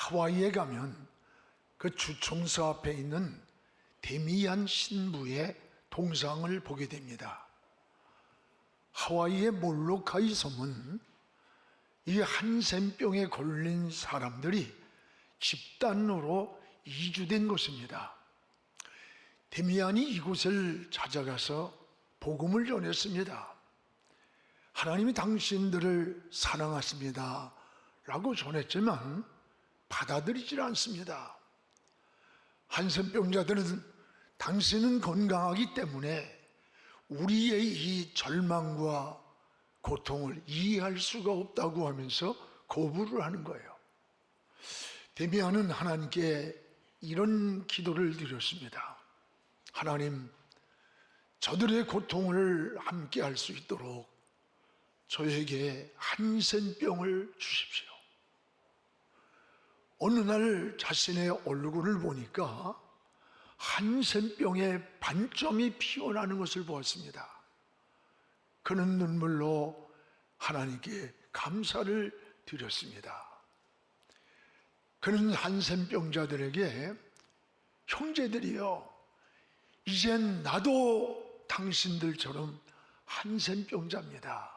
하와이에 가면 그 주총서 앞에 있는 데미안 신부의 동상을 보게 됩니다. 하와이의 몰로카이 섬은 이 한센병에 걸린 사람들이 집단으로 이주된 곳입니다. 데미안이 이곳을 찾아가서 복음을 전했습니다. 하나님이 당신들을 사랑하십니다 라고 전했지만 받아들이질 않습니다. 한센병자들은 당신은 건강하기 때문에 우리의 이 절망과 고통을 이해할 수가 없다고 하면서 거부를 하는 거예요. 데미안은 하나님께 이런 기도를 드렸습니다. 하나님, 저들의 고통을 함께 할 수 있도록 저에게 한센병을 주십시오. 어느 날 자신의 얼굴을 보니까 한센병의 반점이 피어나는 것을 보았습니다. 그는 눈물로 하나님께 감사를 드렸습니다. 그는 한센병자들에게 형제들이여, 이젠 나도 당신들처럼 한센병자입니다.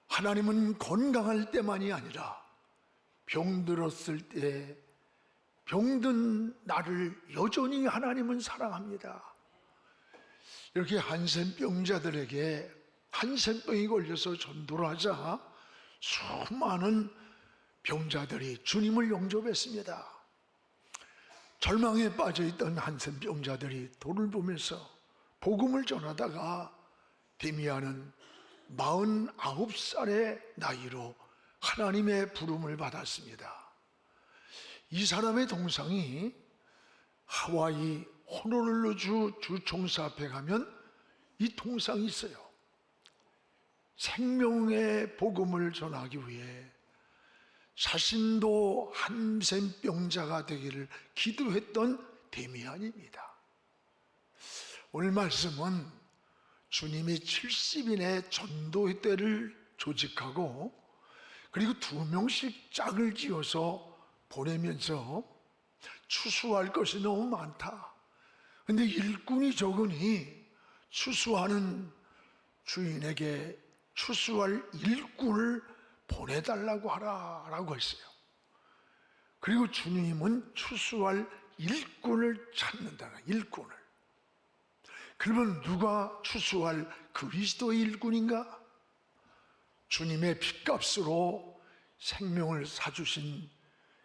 하나님은 건강할 때만이 아니라 병들었을 때 병든 나를 여전히 하나님은 사랑합니다. 이렇게 한센병자들에게 한센병이 걸려서 전도를 하자 수많은 병자들이 주님을 영접했습니다. 절망에 빠져있던 한센병자들이 돌을 보면서 복음을 전하다가 데미안은 49살의 나이로 하나님의 부름을 받았습니다. 이 사람의 동상이 하와이 호놀룰루주 주총사 앞에 가면 이 동상이 있어요. 생명의 복음을 전하기 위해 자신도 한센병자가 되기를 기도했던 데미안입니다. 오늘 말씀은 주님이 70인의 전도회 때를 조직하고 그리고 2명씩 짝을 지어서 보내면서 추수할 것이 너무 많다. 근데 일꾼이 적으니 추수하는 주인에게 추수할 일꾼을 보내달라고 하라라고 했어요. 그리고 주님은 추수할 일꾼을 찾는다. 일꾼을. 그러면 누가 추수할 그리스도의 일꾼인가? 주님의 핏값으로 생명을 사주신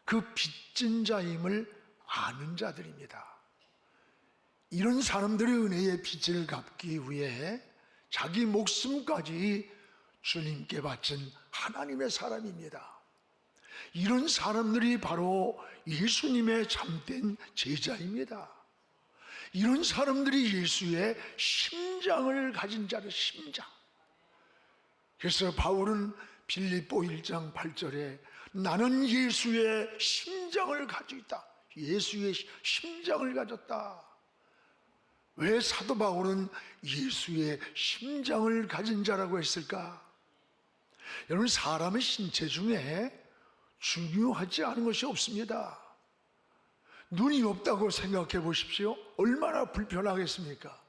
그 빚진 자임을 아는 자들입니다. 이런 사람들의 은혜의 빚을 갚기 위해 자기 목숨까지 주님께 바친 하나님의 사람입니다. 이런 사람들이 바로 예수님의 참된 제자입니다. 이런 사람들이 예수의 심장을 가진 자를 심장. 그래서 바울은 빌립보 1장 8절에 나는 예수의 심장을 가지고 있다. 예수의 심장을 가졌다. 왜 사도 바울은 예수의 심장을 가진 자라고 했을까? 여러분, 사람의 신체 중에 중요하지 않은 것이 없습니다. 눈이 없다고 생각해 보십시오. 얼마나 불편하겠습니까?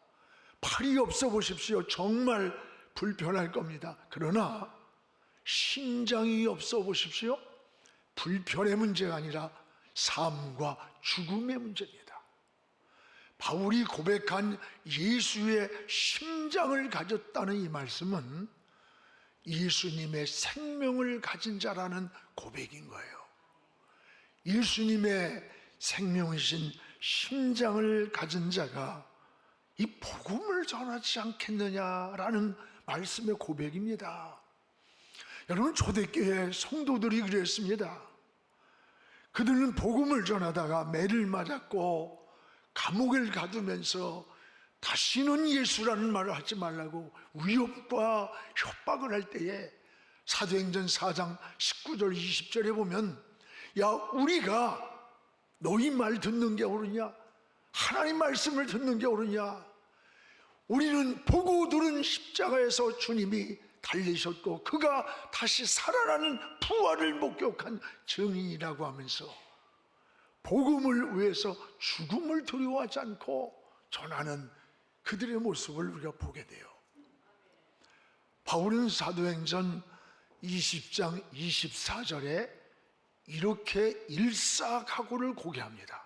팔이 없어 보십시오. 정말 불편할 겁니다. 그러나 심장이 없어 보십시오. 불편의 문제가 아니라 삶과 죽음의 문제입니다. 바울이 고백한 예수의 심장을 가졌다는 이 말씀은 예수님의 생명을 가진 자라는 고백인 거예요. 예수님의 생명이신 심장을 가진 자가 이 복음을 전하지 않겠느냐라는 말씀의 고백입니다. 여러분, 초대교회 성도들이 그랬습니다. 그들은 복음을 전하다가 매를 맞았고 감옥을 가두면서 다시는 예수라는 말을 하지 말라고 위협과 협박을 할 때에 사도행전 4장 19절 20절에 보면 야, 우리가 너희 말 듣는 게 옳으냐? 하나님 말씀을 듣는 게 옳으냐? 우리는 보고 들은 십자가에서 주님이 달리셨고 그가 다시 살아나는 부활을 목격한 증인이라고 하면서 복음을 위해서 죽음을 두려워하지 않고 전하는 그들의 모습을 우리가 보게 돼요. 바울은 사도행전 20장 24절에 이렇게 일사각오를 고개합니다.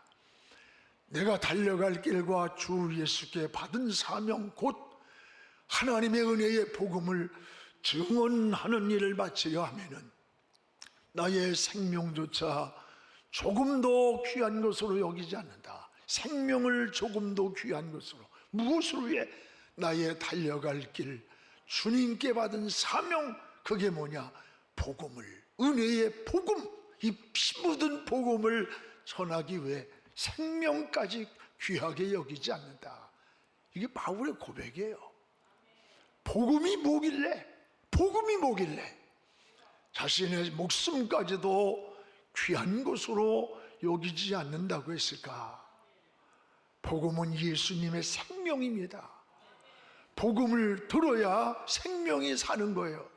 내가 달려갈 길과 주 예수께 받은 사명 곧 하나님의 은혜의 복음을 증언하는 일을 마치려 하면은 나의 생명조차 조금도 귀한 것으로 여기지 않는다. 생명을 조금도 귀한 것으로. 무엇을 위해? 나의 달려갈 길, 주님께 받은 사명, 그게 뭐냐? 복음을, 은혜의 복음, 이 피 묻은 복음을 전하기 위해 생명까지 귀하게 여기지 않는다. 이게 바울의 고백이에요. 복음이 뭐길래, 복음이 뭐길래 자신의 목숨까지도 귀한 것으로 여기지 않는다고 했을까? 복음은 예수님의 생명입니다. 복음을 들어야 생명이 사는 거예요.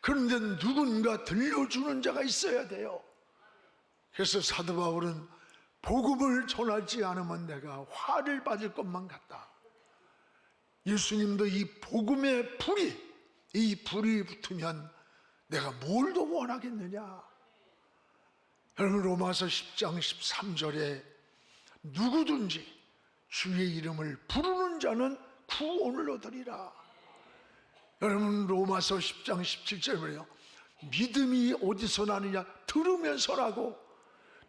그런데 누군가 들려주는 자가 있어야 돼요. 그래서 사도 바울은 복음을 전하지 않으면 내가 화를 받을 것만 같다. 예수님도 이 복음의 불이, 이 불이 붙으면 내가 뭘 더 원하겠느냐? 여러분, 로마서 10장 13절에 누구든지 주의 이름을 부르는 자는 구원을 얻으리라. 여러분, 로마서 10장 17절에 뭐예요? 믿음이 어디서 나느냐? 들으면서라고.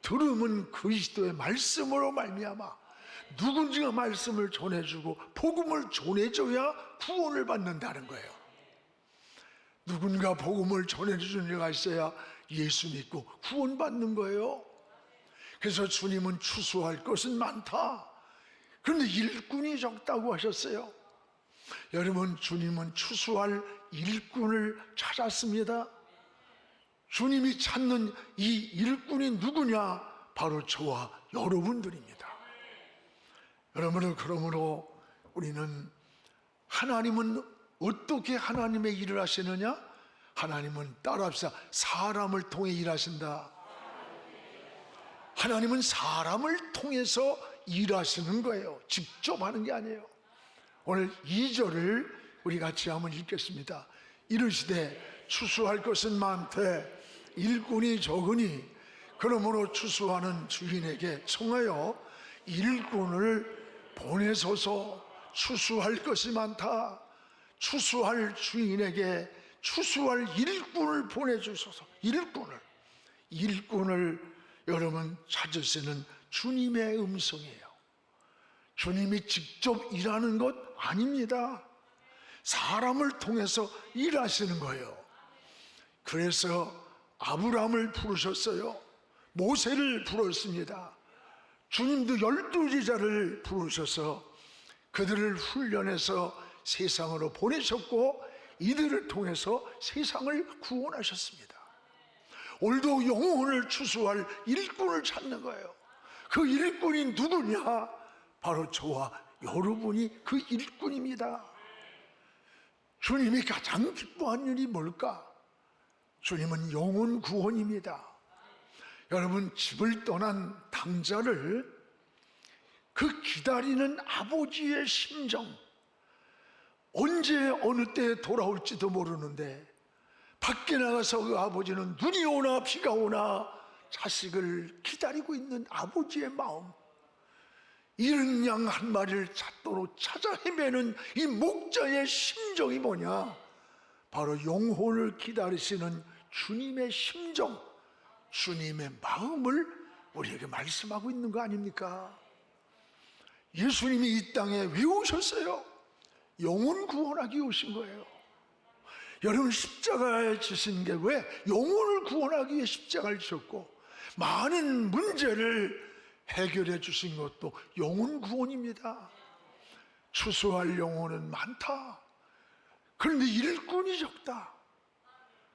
들음은 그리스도의 말씀으로 말미암아. 누군지가 말씀을 전해주고 복음을 전해줘야 구원을 받는다는 거예요. 누군가 복음을 전해주는 이가 있어야 예수 믿고 구원받는 거예요. 그래서 주님은 추수할 것은 많다. 그런데 일꾼이 적다고 하셨어요. 여러분, 주님은 추수할 일꾼을 찾았습니다. 주님이 찾는 이 일꾼이 누구냐? 바로 저와 여러분들입니다. 여러분은 그러므로 우리는 하나님은 어떻게 하나님의 일을 하시느냐? 하나님은 따라합시다. 사람을 통해 일하신다. 하나님은 사람을 통해서 일하시는 거예요. 직접 하는 게 아니에요. 오늘 2절을 우리 같이 한번 읽겠습니다. 이르시되 추수할 것은 많되 일꾼이 적으니 그러므로 추수하는 주인에게 청하여 일꾼을 보내소서. 추수할 것이 많다. 추수할 주인에게 추수할 일꾼을 보내주소서. 일꾼을 여러분 찾으시는 주님의 음성이에요. 주님이 직접 일하는 것 아닙니다. 사람을 통해서 일하시는 거예요. 그래서 아브라함을 부르셨어요. 모세를 부르셨습니다. 주님도 12제자를 부르셔서 그들을 훈련해서 세상으로 보내셨고 이들을 통해서 세상을 구원하셨습니다. 오늘도 영혼을 추수할 일꾼을 찾는 거예요. 그 일꾼이 누구냐? 바로 저와 여러분이 그 일꾼입니다. 주님이 가장 기뻐하는 일이 뭘까? 주님은 영혼 구원입니다. 여러분, 집을 떠난 당자를 그 기다리는 아버지의 심정, 언제 어느 때 돌아올지도 모르는데 밖에 나가서 그 아버지는 눈이 오나 비가 오나 자식을 기다리고 있는 아버지의 마음, 잃은 양 한 마리를 찾도록 찾아 헤매는 이 목자의 심정이 뭐냐? 바로 영혼을 기다리시는 주님의 심정, 주님의 마음을 우리에게 말씀하고 있는 거 아닙니까? 예수님이 이 땅에 왜 오셨어요? 영혼 구원하기 오신 거예요. 여러분, 십자가에 지신 게 왜? 영혼을 구원하기 위해 십자가를 지셨고 많은 문제를 해결해 주신 것도 영혼 구원입니다. 추수할 영혼은 많다. 그런데 일꾼이 적다.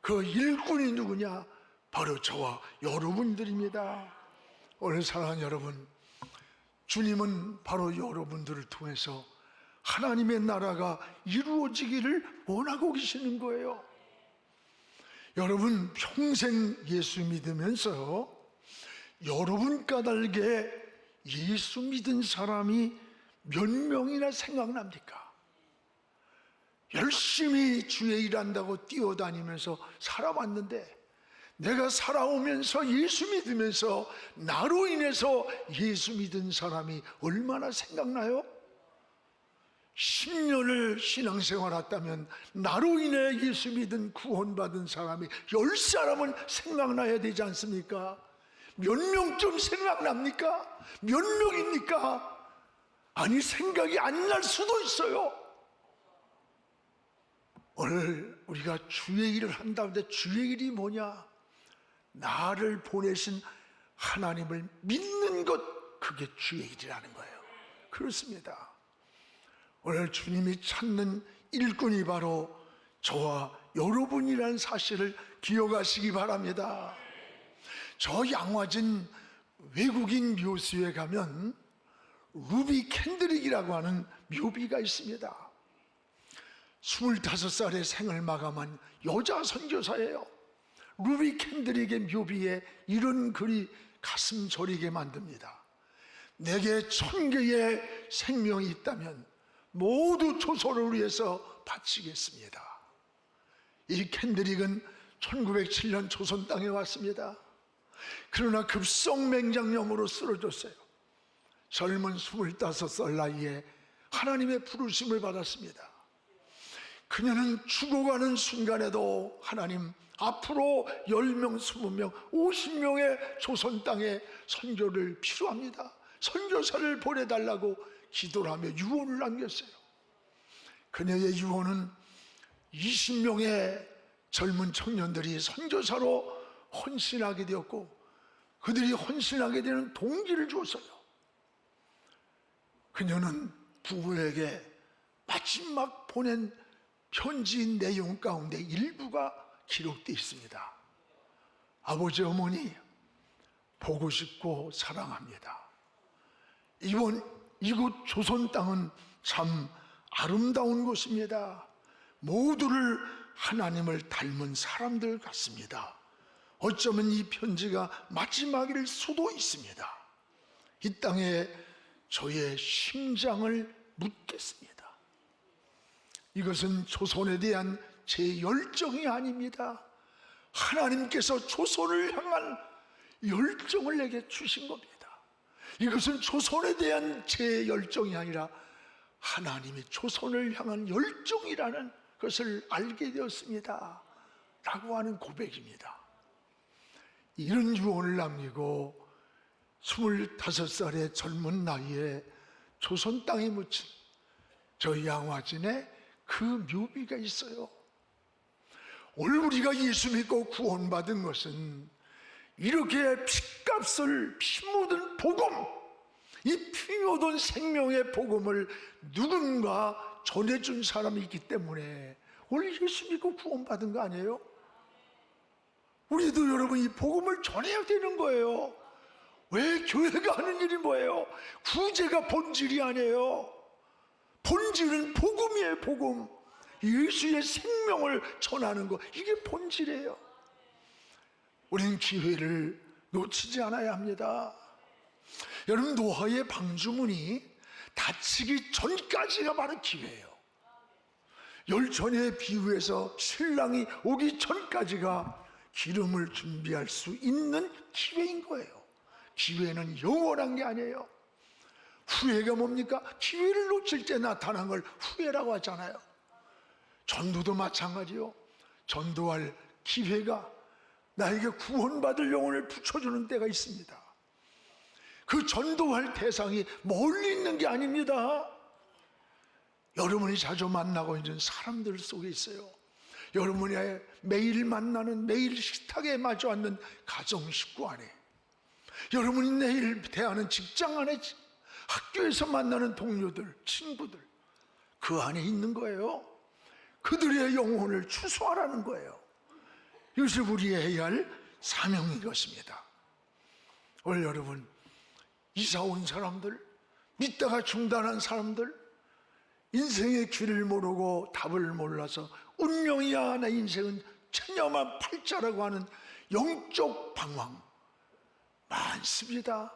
그 일꾼이 누구냐? 바로 저와 여러분들입니다. 오늘 사랑하는 여러분, 주님은 바로 여러분들을 통해서 하나님의 나라가 이루어지기를 원하고 계시는 거예요. 여러분 평생 예수 믿으면서 여러분 까닭에 예수 믿은 사람이 몇 명이나 생각납니까? 열심히 주의 일한다고 뛰어다니면서 살아왔는데 내가 살아오면서 예수 믿으면서 나로 인해서 예수 믿은 사람이 얼마나 생각나요? 10년을 신앙생활 했다면 나로 인해 예수 믿은 구원받은 사람이 10사람은 생각나야 되지 않습니까? 몇 명쯤 생각납니까? 몇 명입니까? 아니 생각이 안 날 수도 있어요. 오늘 우리가 주의 일을 한다는데 주의 일이 뭐냐? 나를 보내신 하나님을 믿는 것, 그게 주의 일이라는 거예요. 그렇습니다. 오늘 주님이 찾는 일꾼이 바로 저와 여러분이라는 사실을 기억하시기 바랍니다. 저 양화진 외국인 묘수에 가면 루비 캔드릭이라고 하는 묘비가 있습니다. 25살에 생을 마감한 여자 선교사예요. 루비 캔드릭의 묘비에 이런 글이 가슴 저리게 만듭니다. 내게 1000개의 생명이 있다면 모두 조선을 위해서 바치겠습니다. 이 캔드릭은 1907년 조선 땅에 왔습니다. 그러나 급성 맹장염으로 쓰러졌어요. 젊은 25살 나이에 하나님의 부르심을 받았습니다. 그녀는 죽어가는 순간에도 하나님 앞으로 10명, 20명, 50명의 조선 땅에 선교를 필요합니다. 선교사를 보내달라고 기도를 하며 유언을 남겼어요. 그녀의 유언은 20명의 젊은 청년들이 선교사로 헌신하게 되었고 그들이 헌신하게 되는 동기를 줬어요. 그녀는 부부에게 마지막 보낸 편지 내용 가운데 일부가 기록되어 있습니다. 아버지, 어머니 보고 싶고 사랑합니다. 이곳 조선 땅은 참 아름다운 곳입니다. 모두를 하나님을 닮은 사람들 같습니다. 어쩌면 이 편지가 마지막일 수도 있습니다. 이 땅에 저의 심장을 묻겠습니다. 이것은 조선에 대한 제 열정이 아닙니다. 하나님께서 조선을 향한 열정을 내게 주신 겁니다. 이것은 조선에 대한 제 열정이 아니라 하나님이 조선을 향한 열정이라는 것을 알게 되었습니다 라고 하는 고백입니다. 이런 유언을 남기고 25살의 젊은 나이에 조선 땅에 묻힌 저 양화진에 그 묘비가 있어요. 오늘 우리가 예수 믿고 구원받은 것은 이렇게 피값을 피 묻은 복음, 이 피 묻은 생명의 복음을 누군가 전해준 사람이 있기 때문에 오늘 예수 믿고 구원받은 거 아니에요? 우리도 여러분 이 복음을 전해야 되는 거예요. 왜 교회가 하는 일이 뭐예요? 구제가 본질이 아니에요. 본질은 복음이에요. 복음, 예수의 생명을 전하는 거, 이게 본질이에요. 우리는 기회를 놓치지 않아야 합니다. 여러분, 노아의 방주문이 닫히기 전까지가 바로 기회예요. 열전에 비유해서 신랑이 오기 전까지가 기름을 준비할 수 있는 기회인 거예요. 기회는 영원한 게 아니에요. 후회가 뭡니까? 기회를 놓칠 때 나타난 걸 후회라고 하잖아요. 전도도 마찬가지요. 전도할 기회가 나에게 구원받을 영혼을 붙여주는 때가 있습니다. 그 전도할 대상이 멀리 있는 게 아닙니다. 여러분이 자주 만나고 있는 사람들 속에 있어요. 여러분이 매일 만나는, 매일 식탁에 마주 앉는 가정 식구 안에, 여러분이 매일 대하는 직장 안에, 학교에서 만나는 동료들, 친구들, 그 안에 있는 거예요. 그들의 영혼을 추수하라는 거예요. 이것이 우리가 해야 할 사명인 것입니다. 오늘 여러분, 이사 온 사람들, 믿다가 중단한 사람들, 인생의 길을 모르고 답을 몰라서 운명이야 내 인생은 천녀만 팔자라고 하는 영적 방황 많습니다.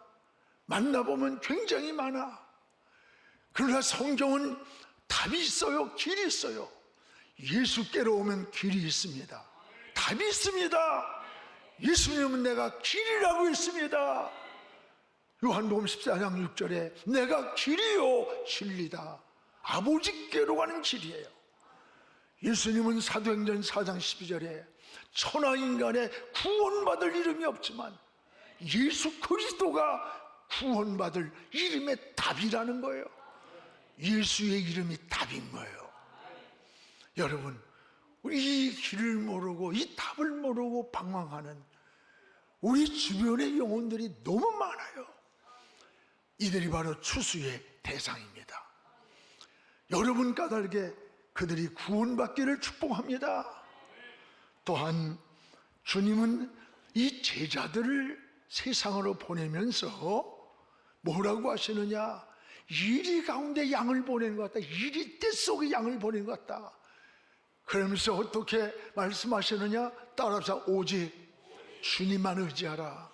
만나보면 굉장히 많아. 그러나 성경은 답이 있어요. 길이 있어요. 예수께로 오면 길이 있습니다. 답이 있습니다. 예수님은 내가 길이라고 했습니다. 요한복음 14장 6절에 내가 길이요 진리다. 아버지께로 가는 길이에요. 예수님은 사도행전 4장 12절에 천하인간에 구원받을 이름이 없지만 예수 그리스도가 구원받을 이름의 답이라는 거예요. 예수의 이름이 답인 거예요. 여러분, 우리 이 길을 모르고 이 답을 모르고 방황하는 우리 주변의 영혼들이 너무 많아요. 이들이 바로 추수의 대상입니다. 여러분 까닭에 그들이 구원받기를 축복합니다. 또한 주님은 이 제자들을 세상으로 보내면서 뭐라고 하시느냐? 이리 가운데 양을 보내는 것 같다. 이리 떼 속에 양을 보내는 것 같다. 그러면서 어떻게 말씀하시느냐? 따라서 오직 주님만 의지하라.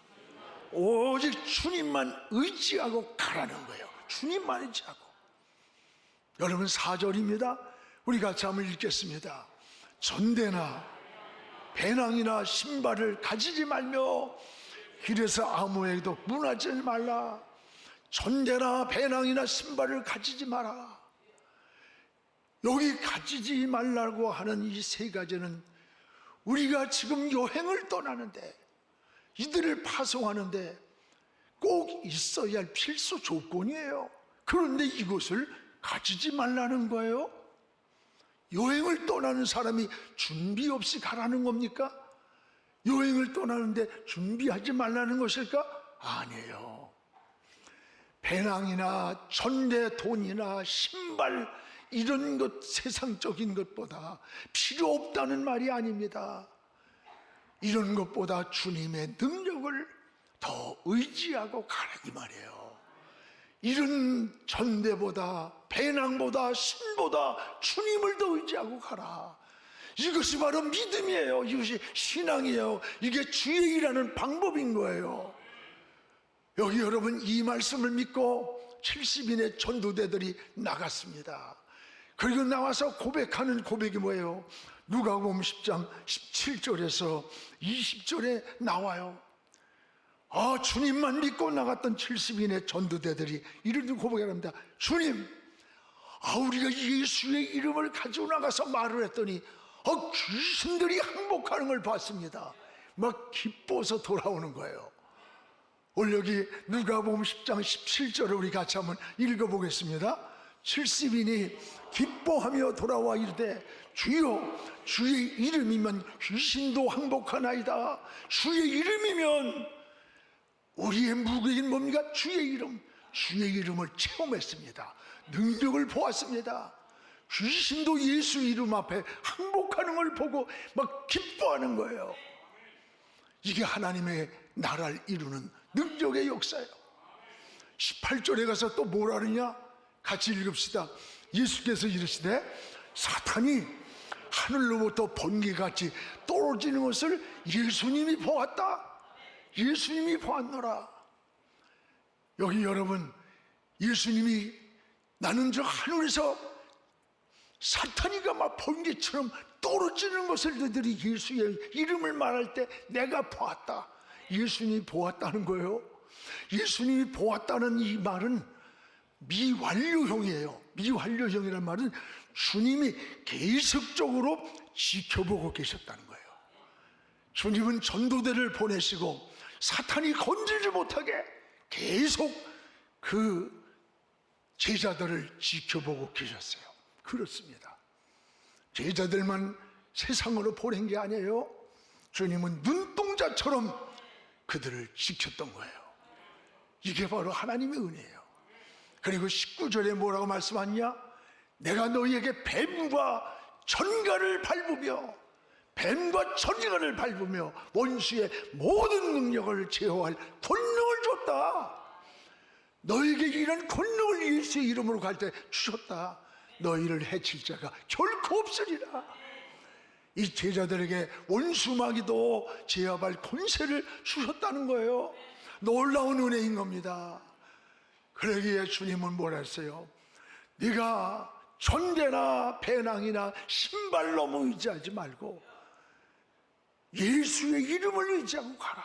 오직 주님만 의지하고 가라는 거예요. 주님만 의지하고. 여러분 4절입니다. 우리 같이 한번 읽겠습니다. 전대나 배낭이나 신발을 가지지 말며 길에서 아무에게도 문하지 말라. 전대나 배낭이나 신발을 가지지 마라. 여기 가지지 말라고 하는 이 세 가지는 우리가 지금 여행을 떠나는데 이들을 파송하는데 꼭 있어야 할 필수 조건이에요. 그런데 이것을 가지지 말라는 거예요. 여행을 떠나는 사람이 준비 없이 가라는 겁니까? 여행을 떠나는데 준비하지 말라는 것일까? 아니에요. 배낭이나 전대, 돈이나 신발 이런 것 세상적인 것보다 필요 없다는 말이 아닙니다. 이런 것보다 주님의 능력을 더 의지하고 가라 이 말이에요. 이런 전대보다 배낭보다 신보다 주님을 더 의지하고 가라. 이것이 바로 믿음이에요. 이것이 신앙이에요. 이게 주의 일하는 방법인 거예요. 여기 여러분 이 말씀을 믿고 70인의 전도대들이 나갔습니다. 그리고 나와서 고백하는 고백이 뭐예요? 누가복음 10장 17절에서 20절에 나와요. 주님만 믿고 나갔던 70인의 전도대들이 이런 고백을 합니다. 주님, 우리가 예수의 이름을 가지고 나가서 말을 했더니 귀신들이 항복하는 걸 봤습니다. 막 기뻐서 돌아오는 거예요. 오늘 여기 누가복음 10장 17절을 우리 같이 한번 읽어보겠습니다. 70인이 기뻐하며 돌아와 이르되 주여 주의 이름이면 귀신도 항복하나이다. 주의 이름이면 우리의 무게인 뭡니까? 주의 이름. 주의 이름을 체험했습니다. 능력을 보았습니다. 귀신도 예수 이름 앞에 항복하는 걸 보고 막 기뻐하는 거예요. 이게 하나님의 나라를 이루는 능력의 역사예요. 18절에 가서 또 뭐라 그러냐? 같이 읽읍시다. 예수께서 이르시되 사탄이 하늘로부터 번개같이 떨어지는 것을 예수님이 보았다. 예수님이 보았노라. 여기 여러분, 예수님이 나는 저 하늘에서 사탄이가 막 번개처럼 떨어지는 것을 너희들이 예수의 이름을 말할 때 내가 보았다. 예수님이 보았다는 거예요. 예수님이 보았다는 이 말은 미완료형이에요. 미완료형이라는 말은 주님이 계속적으로 지켜보고 계셨다는 거예요. 주님은 전도대를 보내시고 사탄이 건들지 못하게 계속 그 제자들을 지켜보고 계셨어요. 그렇습니다. 제자들만 세상으로 보낸 게 아니에요. 주님은 눈동자처럼 그들을 지켰던 거예요. 이게 바로 하나님의 은혜예요. 그리고 19절에 뭐라고 말씀하냐? 내가 너희에게 뱀과 전갈을 밟으며 원수의 모든 능력을 제어할 권능을 줬다. 너에게 이런 권능을 예수의 이름으로 갈 때 주셨다. 너희를 해칠 자가 결코 없으리라. 이 제자들에게 원수마귀도 제압할 권세를 주셨다는 거예요. 놀라운 은혜인 겁니다. 그러기에 주님은 뭐라 했어요? 네가 전대나 배낭이나 신발 너무 의지하지 말고 예수의 이름을 의지하고 가라.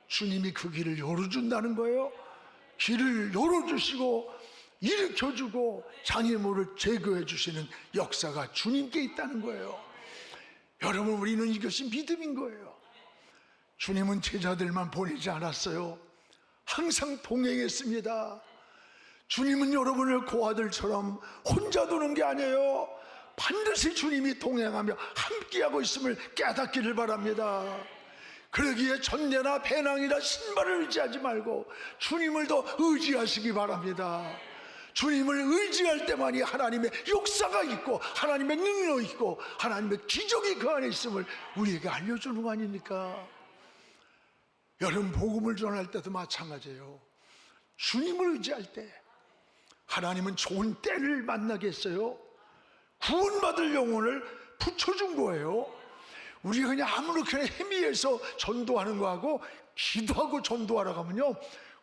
주님이 그 길을 열어준다는 거예요. 길을 열어주시고 일으켜주고 장애물을 제거해 주시는 역사가 주님께 있다는 거예요. 여러분, 우리는 이것이 믿음인 거예요. 주님은 제자들만 보내지 않았어요. 항상 동행했습니다. 주님은 여러분을 고아들처럼 혼자 두는 게 아니에요. 반드시 주님이 동행하며 함께하고 있음을 깨닫기를 바랍니다. 그러기에 전대나 배낭이나 신발을 의지하지 말고 주님을 더 의지하시기 바랍니다. 주님을 의지할 때만이 하나님의 역사가 있고 하나님의 능력이 있고 하나님의 기적이 그 안에 있음을 우리에게 알려주는 거 아닙니까? 여러분, 복음을 전할 때도 마찬가지예요. 주님을 의지할 때 하나님은 좋은 때를 만나게 했어요. 구원받을 영혼을 붙여준 거예요. 우리가 그냥 아무렇게나 헤매해서 전도하는 거하고 기도하고 전도하러 가면요,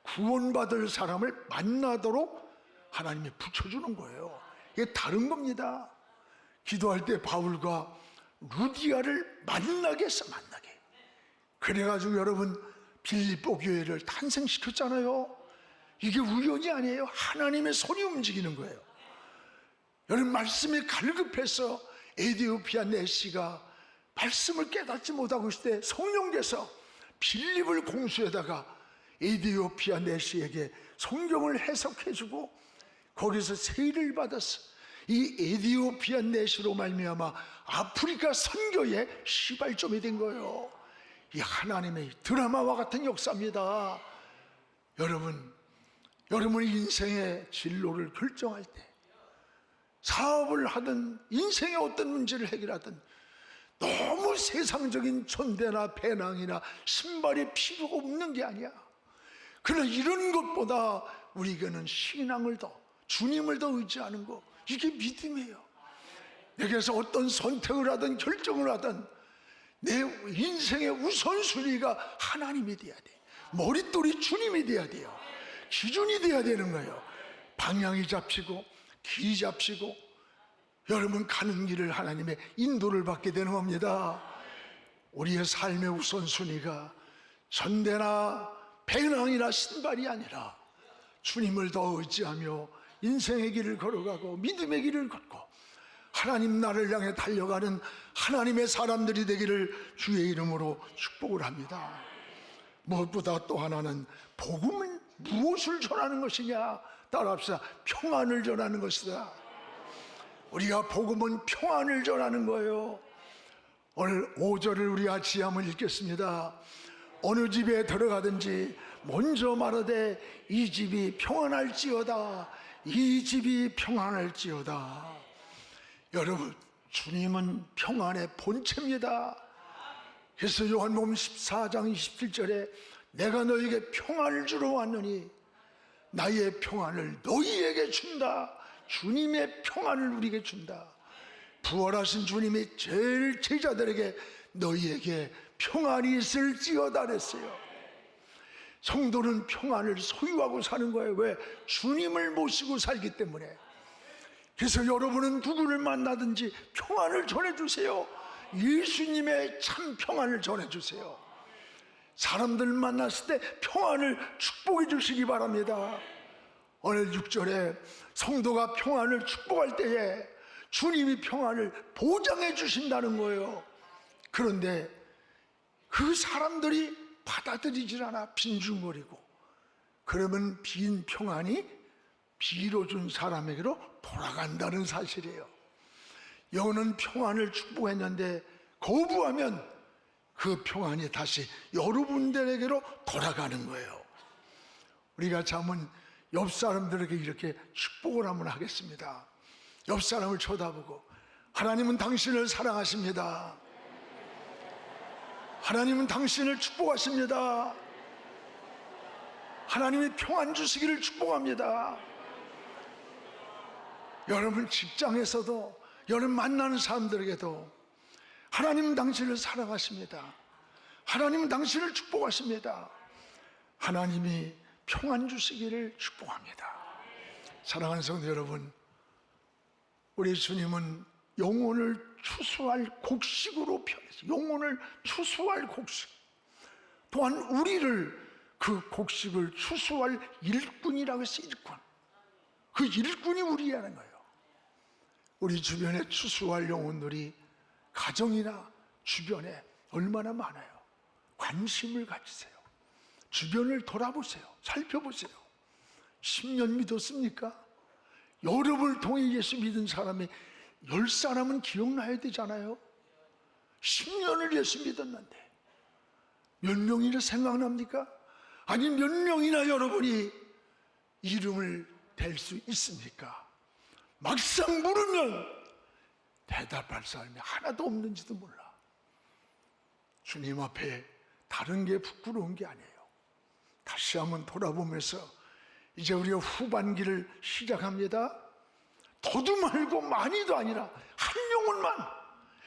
구원받을 사람을 만나도록 하나님이 붙여주는 거예요. 이게 다른 겁니다. 기도할 때 바울과 루디아를 만나게 해서 만나게. 그래가지고 여러분, 빌립보 교회를 탄생시켰잖아요. 이게 우연이 아니에요. 하나님의 손이 움직이는 거예요. 여러분, 말씀이 갈급해서 에디오피아 내시가 말씀을 깨닫지 못하고 있을 때 성령께서 빌립을 공수에다가 에디오피아 내시에게 성경을 해석해주고 거기서 세일을 받았어. 이 에디오피아 내시로 말미암아 아프리카 선교의 시발점이 된 거예요. 이 하나님의 드라마와 같은 역사입니다. 여러분의 인생의 진로를 결정할 때, 사업을 하든 인생의 어떤 문제를 해결하든 너무 세상적인 전대나 배낭이나 신발이 필요가 없는 게 아니야. 그러나 이런 것보다 우리에게는 신앙을 더, 주님을 더 의지하는 거, 이게 믿음이에요. 내게서 어떤 선택을 하든 결정을 하든 내 인생의 우선순위가 하나님이 돼야 돼. 머릿돌이 주님이 돼야 돼요. 기준이 돼야 되는 거예요. 방향이 잡히고 길이 잡히고 여러분 가는 길을 하나님의 인도를 받게 되는 겁니다. 우리의 삶의 우선순위가 전대나 배낭이나 신발이 아니라 주님을 더 의지하며 인생의 길을 걸어가고 믿음의 길을 걷고 하나님 나라를 향해 달려가는 하나님의 사람들이 되기를 주의 이름으로 축복을 합니다. 무엇보다 또 하나는 복음은 무엇을 전하는 것이냐? 따라합시다. 평안을 전하는 것이다. 우리가 복음은 평안을 전하는 거예요. 오늘 5절을 우리 같이 한번 읽겠습니다. 어느 집에 들어가든지 먼저 말하되 이 집이 평안할지어다. 이 집이 평안할지어다. 여러분, 주님은 평안의 본체입니다. 그래서 요한복음 14장 27절에 내가 너희에게 평안을 주러 왔느니 나의 평안을 너희에게 준다. 주님의 평안을 우리에게 준다. 부활하신 주님이 제일 제자들에게 너희에게 평안이 있을지어다 그랬어요. 성도는 평안을 소유하고 사는 거예요. 왜? 주님을 모시고 살기 때문에. 그래서 여러분은 누구를 만나든지 평안을 전해주세요. 예수님의 참 평안을 전해주세요. 사람들 만났을 때 평안을 축복해 주시기 바랍니다. 오늘 6절에 성도가 평안을 축복할 때에 주님이 평안을 보장해 주신다는 거예요. 그런데 그 사람들이 받아들이질 않아. 빈중거리고. 그러면 빈 평안이 비로 준 사람에게로 돌아간다는 사실이에요. 여호는 평안을 축복했는데 거부하면 그 평안이 다시 여러분들에게로 돌아가는 거예요. 우리가 잠은 옆 사람들에게 이렇게 축복을 한번 하겠습니다. 옆 사람을 쳐다보고 하나님은 당신을 사랑하십니다. 하나님은 당신을 축복하십니다. 하나님이 평안 주시기를 축복합니다. 여러분 직장에서도, 여러분 만나는 사람들에게도 하나님은 당신을 사랑하십니다. 하나님은 당신을 축복하십니다. 하나님이 평안 주시기를 축복합니다. 사랑하는 성도 여러분, 우리 주님은 영혼을 추수할 곡식으로 표현했어요. 영혼을 추수할 곡식. 또한 우리를 그 곡식을 추수할 일꾼이라고 했어요. 일꾼. 그 일꾼이 우리라는 거예요. 우리 주변에 추수할 영혼들이 가정이나 주변에 얼마나 많아요. 관심을 가지세요. 주변을 돌아보세요. 살펴보세요. 10년 믿었습니까? 여러분을 통해 예수 믿은 사람이 10사람은 기억나야 되잖아요. 10년을 예수 믿었는데 몇 명이나 생각납니까? 아니 몇 명이나 여러분이 이름을 댈 수 있습니까? 막상 물으면 대답할 사람이 하나도 없는지도 몰라. 주님 앞에 다른 게 부끄러운 게 아니에요. 다시 한번 돌아보면서 이제 우리가 후반기를 시작합니다. 더도 말고 많이도 아니라 한 영혼만,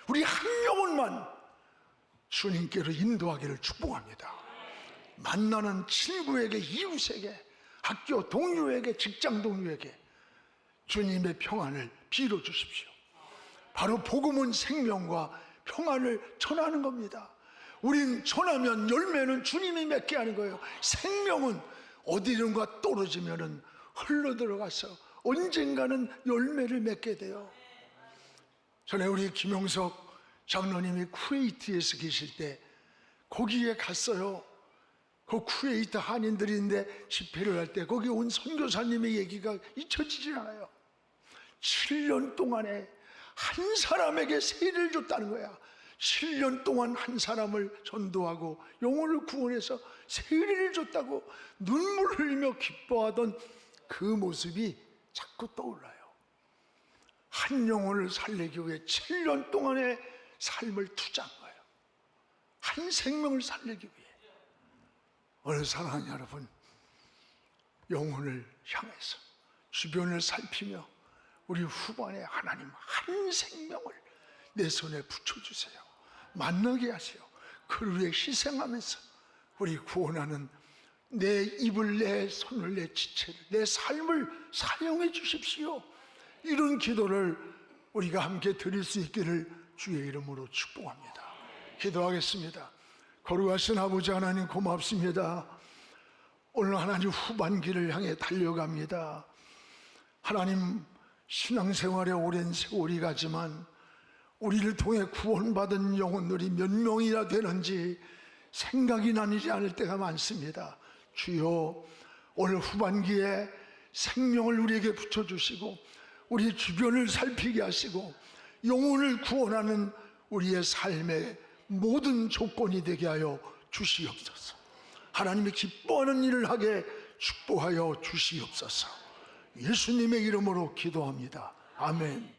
우리 한 영혼만 주님께로 인도하기를 축복합니다. 만나는 친구에게, 이웃에게, 학교 동료에게, 직장 동료에게 주님의 평안을 빌어 주십시오. 바로 복음은 생명과 평안을 전하는 겁니다. 우린 전하면 열매는 주님이 맺게 하는 거예요. 생명은 어디론가 떨어지면은 흘러 들어가서 언젠가는 열매를 맺게 돼요. 전에 우리 김용석 장로님이 쿠웨이트에서 계실 때 거기에 갔어요. 그 쿠웨이트 한인들인데 집회를 할 때 거기 온 선교사님의 얘기가 잊혀지지 않아요. 7년 동안에 한 사람에게 세례를 줬다는 거야. 7년 동안 한 사람을 전도하고 영혼을 구원해서 세례를 줬다고 눈물 흘리며 기뻐하던 그 모습이 자꾸 떠올라요. 한 영혼을 살리기 위해 7년 동안의 삶을 투자한 거예요. 한 생명을 살리기 위해. 오늘 사랑하는 여러분, 영혼을 향해서 주변을 살피며 우리 후반에 하나님 한 생명을 내 손에 붙여주세요. 만나게 하세요. 그를 위해 희생하면서 우리 구원하는 내 입을, 내 손을, 내 지체를, 내 삶을 사용해 주십시오. 이런 기도를 우리가 함께 드릴 수 있기를 주의 이름으로 축복합니다. 기도하겠습니다. 거룩하신 아버지 하나님 고맙습니다. 오늘 하나님 후반기를 향해 달려갑니다. 하나님 신앙생활에 오랜 세월이 가지만 우리를 통해 구원받은 영혼들이 몇 명이나 되는지 생각이 나지 않을 때가 많습니다. 주여, 오늘 후반기에 생명을 우리에게 붙여주시고 우리 주변을 살피게 하시고 영혼을 구원하는 우리의 삶의 모든 조건이 되게 하여 주시옵소서. 하나님이 기뻐하는 일을 하게 축복하여 주시옵소서. 예수님의 이름으로 기도합니다. 아멘.